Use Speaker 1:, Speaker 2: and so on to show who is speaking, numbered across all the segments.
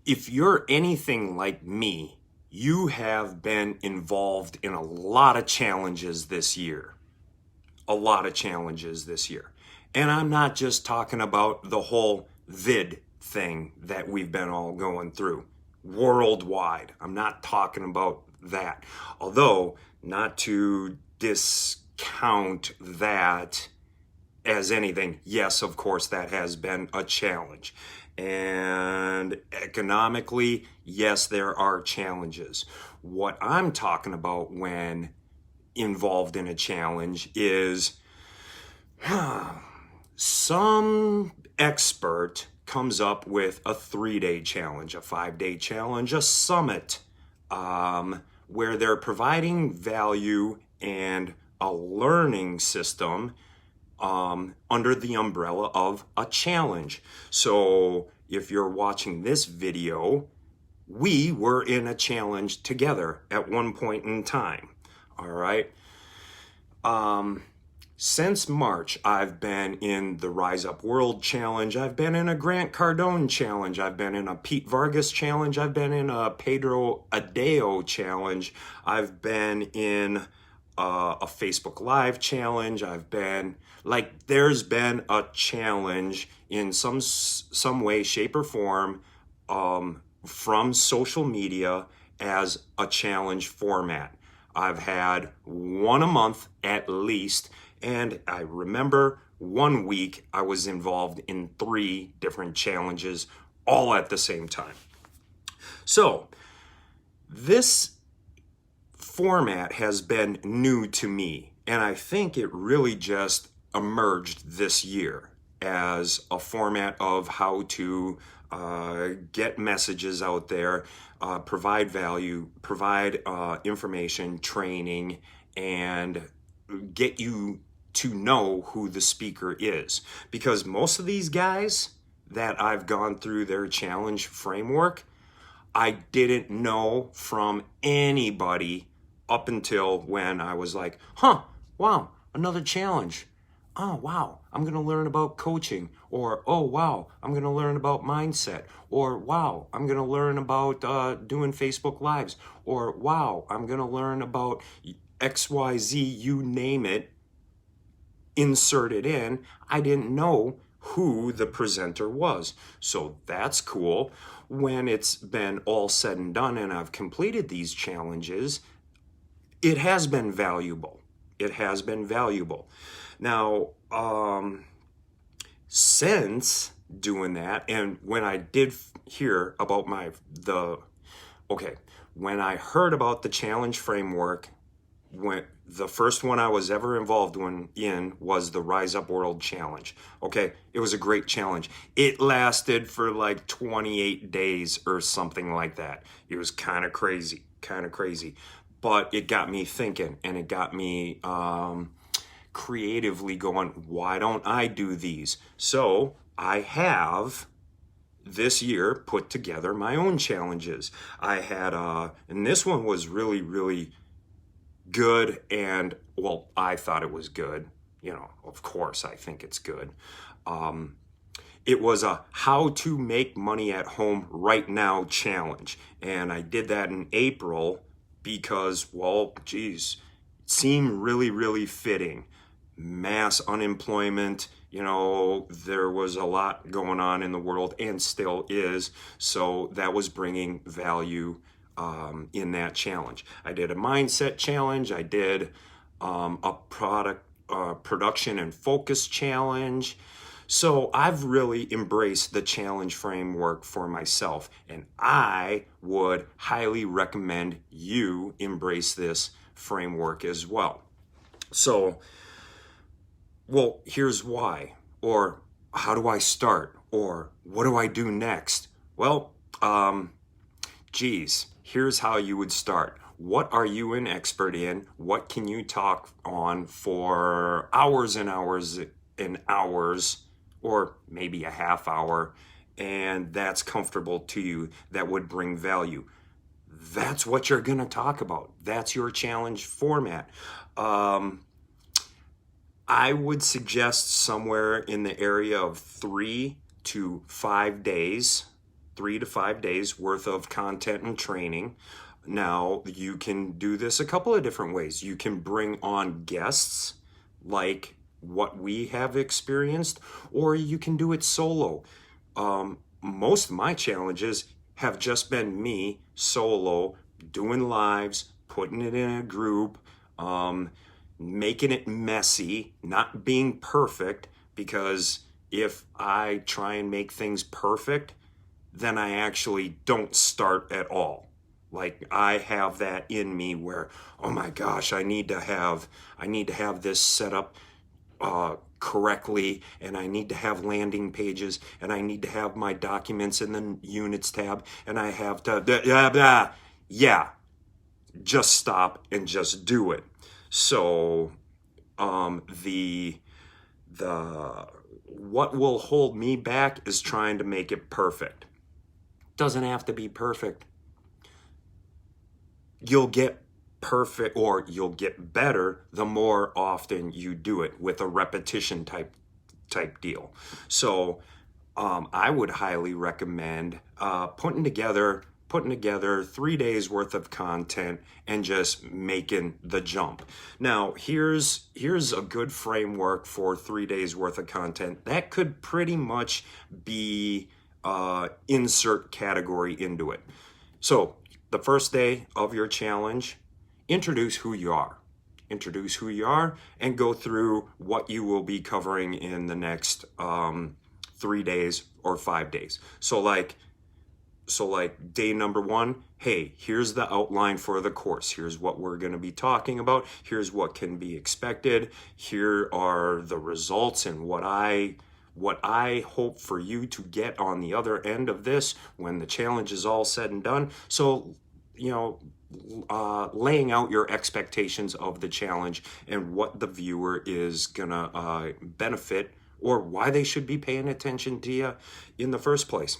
Speaker 1: If you're anything like me, you have been involved in a lot of challenges this year. A lot of challenges this year. And I'm not just talking about the whole vid thing that we've been all going through worldwide. I'm not talking about that. Although, not to discount that as anything, yes, of course, that has been a challenge. And economically, yes, there are challenges. What I'm talking about when involved in a challenge is some expert comes up with a 3-day challenge, a 5-day challenge, a summit, where they're providing value and a learning system under the umbrella of a challenge. So if you're watching this video, we were in a challenge together at one point in time. All right. Since March, I've been in the Rise Up World Challenge. I've been in a Grant Cardone Challenge. I've been in a Pete Vargas Challenge. I've been in a Pedro Adao Challenge. I've been in a Facebook Live challenge. I've been there's been a challenge in some way, shape, or form from social media as a challenge format. I've had one a month at least, and I remember one week I was involved in 3 different challenges all at the same time. So this format has been new to me, and I think it really just emerged this year as a format of how to get messages out there, provide value, provide information, training, and get you to know who the speaker is. Because most of these guys that I've gone through their challenge framework, I didn't know from anybody up until when I was like, wow, another challenge. Oh, wow, I'm going to learn about coaching. Or, oh, wow, I'm going to learn about mindset. Or, wow, I'm going to learn about doing Facebook Lives. Or, wow, I'm going to learn about XYZ, you name it, insert it in. I didn't know who the presenter was. So that's cool. When it's been all said and done and I've completed these challenges, it has been valuable. It has been valuable. Now, since doing that, and when I did hear about when I heard about the challenge framework, when the first one I was ever involved in was the Rise Up World Challenge. Okay, it was a great challenge. It lasted for like 28 days or something like that. It was kind of crazy. But it got me thinking, and it got me creatively going, why don't I do these? So I have this year put together my own challenges. I had, and this one was really, really good, and well, I thought it was good. You know, of course, I think it's good. It was a how to make money at home right now challenge. And I did that in April because, well, geez, it seemed really, really fitting. Mass unemployment, you know, there was a lot going on in the world and still is. So that was bringing value in that challenge. I did a mindset challenge. I did a production and focus challenge. So I've really embraced the challenge framework for myself, and I would highly recommend you embrace this framework as well. So, well, here's why, or how do I start, or what do I do next? Well, here's how you would start. What are you an expert in? What can you talk on for hours and hours and hours, or maybe a half hour, and that's comfortable to you, that would bring value? That's what you're going to talk about. That's your challenge format. I would suggest somewhere in the area of 3 to 5 days. 3 to 5 days worth of content and training. Now, you can do this a couple of different ways. You can bring on guests like what we have experienced, or you can do it solo. Most of my challenges have just been me solo, doing lives, putting it in a group, making it messy, not being perfect, because if I try and make things perfect, then I actually don't start at all. Like, I have that in me where, oh my gosh, I need to have this set up correctly, and I need to have landing pages, and I need to have my documents in the units tab, and I have to yeah, just stop and just do it. So the what will hold me back is trying to make it perfect. Doesn't have to be perfect. You'll get perfect, or you'll get better the more often you do it, with a repetition type deal. So I would highly recommend putting together 3 days worth of content and just making the jump. Now, here's a good framework for 3 days worth of content. That could pretty much be insert category into it. So the first day of your challenge, introduce who you are. Introduce who you are and go through what you will be covering in the next 3 days or 5 days. So like day number 1, hey, here's the outline for the course. Here's what we're going to be talking about. Here's what can be expected. Here are the results and what I hope for you to get on the other end of this when the challenge is all said and done. So, laying out your expectations of the challenge and what the viewer is gonna benefit, or why they should be paying attention to you in the first place.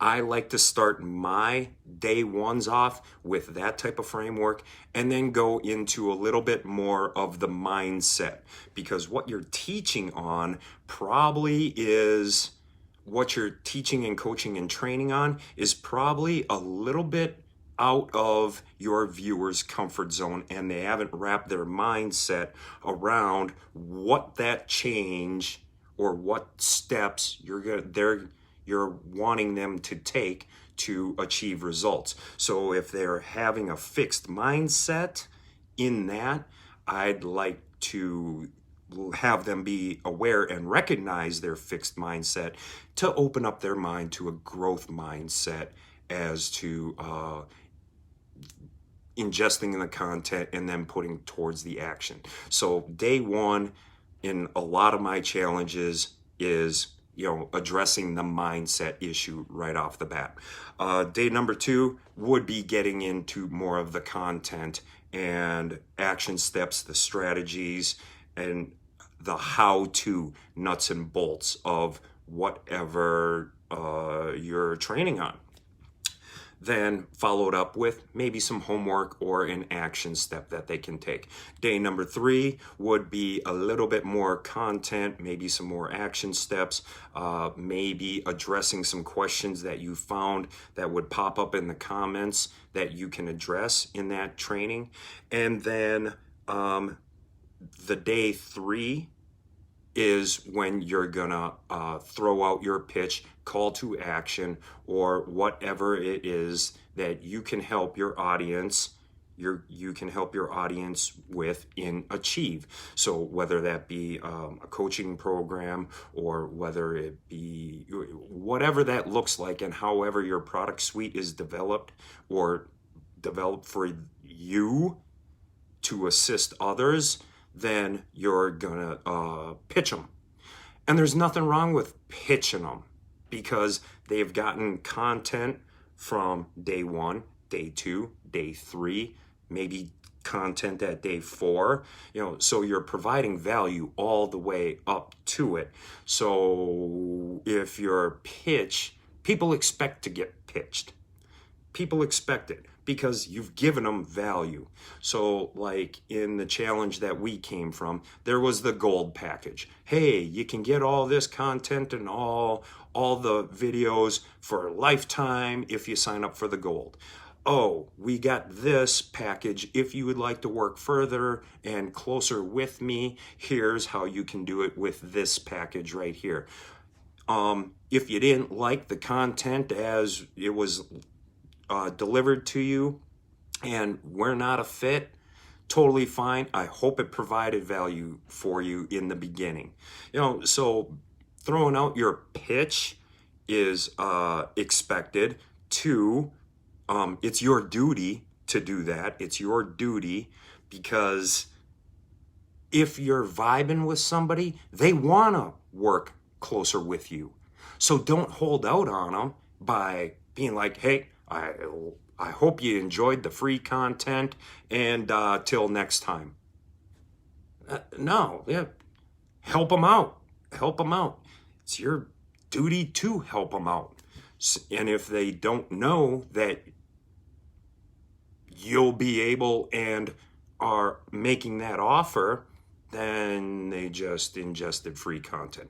Speaker 1: I like to start my day ones off with that type of framework, and then go into a little bit more of the mindset, because what you're teaching on probably is what you're teaching and coaching and training on is probably a little bit out of your viewer's comfort zone, and they haven't wrapped their mindset around what that change or what steps you're wanting them to take to achieve results. So if they're having a fixed mindset in that, I'd like to have them be aware and recognize their fixed mindset to open up their mind to a growth mindset as to ingesting the content and then putting towards the action. So day 1 in a lot of my challenges is addressing the mindset issue right off the bat. Day number 2 would be getting into more of the content and action steps, the strategies, and the how-to nuts and bolts of whatever you're training on. Then followed up with maybe some homework or an action step that they can take. Day number 3 would be a little bit more content, maybe some more action steps, maybe addressing some questions that you found that would pop up in the comments that you can address in that training. And then the day 3 is when you're gonna throw out your pitch, call to action, or whatever it is that you can help your audience with in achieve. So whether that be a coaching program, or whether it be whatever that looks like, and however your product suite is developed or developed for you to assist others, then you're gonna pitch them. And there's nothing wrong with pitching them, because they've gotten content from day 1, day 2, day 3, maybe content at day 4, so you're providing value all the way up to it. So if your pitch, people expect to get pitched. People expect it because you've given them value. So like in the challenge that we came from, there was the gold package. Hey, you can get all this content and all all the videos for a lifetime if you sign up for the gold. Oh, we got this package. If you would like to work further and closer with me, here's how you can do it with this package right here. If you didn't like the content as it was delivered to you and we're not a fit, totally fine. I hope it provided value for you in the beginning. So throwing out your pitch is expected. Two, it's your duty to do that. It's your duty because if you're vibing with somebody, they want to work closer with you. So don't hold out on them by being like, hey, I hope you enjoyed the free content and till next time. No, yeah, help them out. Help them out. It's your duty to help them out. And if they don't know that you'll be able and are making that offer, then they just ingested free content.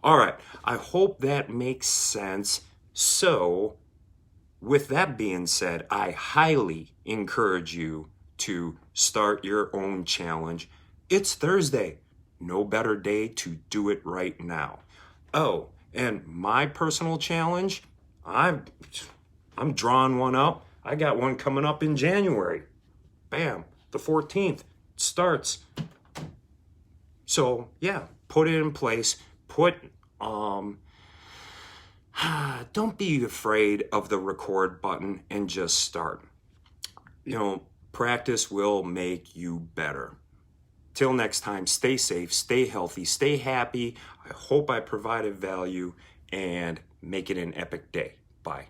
Speaker 1: All right, I hope that makes sense. So, with that being said, I highly encourage you to start your own challenge. It's Thursday. No better day to do it right now. Oh, and my personal challenge, I'm drawing one up. I got one coming up in January. Bam, the 14th starts. So yeah, put it in place. Don't be afraid of the record button and just start. Practice will make you better. Till next time, stay safe, stay healthy, stay happy. I hope I provided value and make it an epic day. Bye.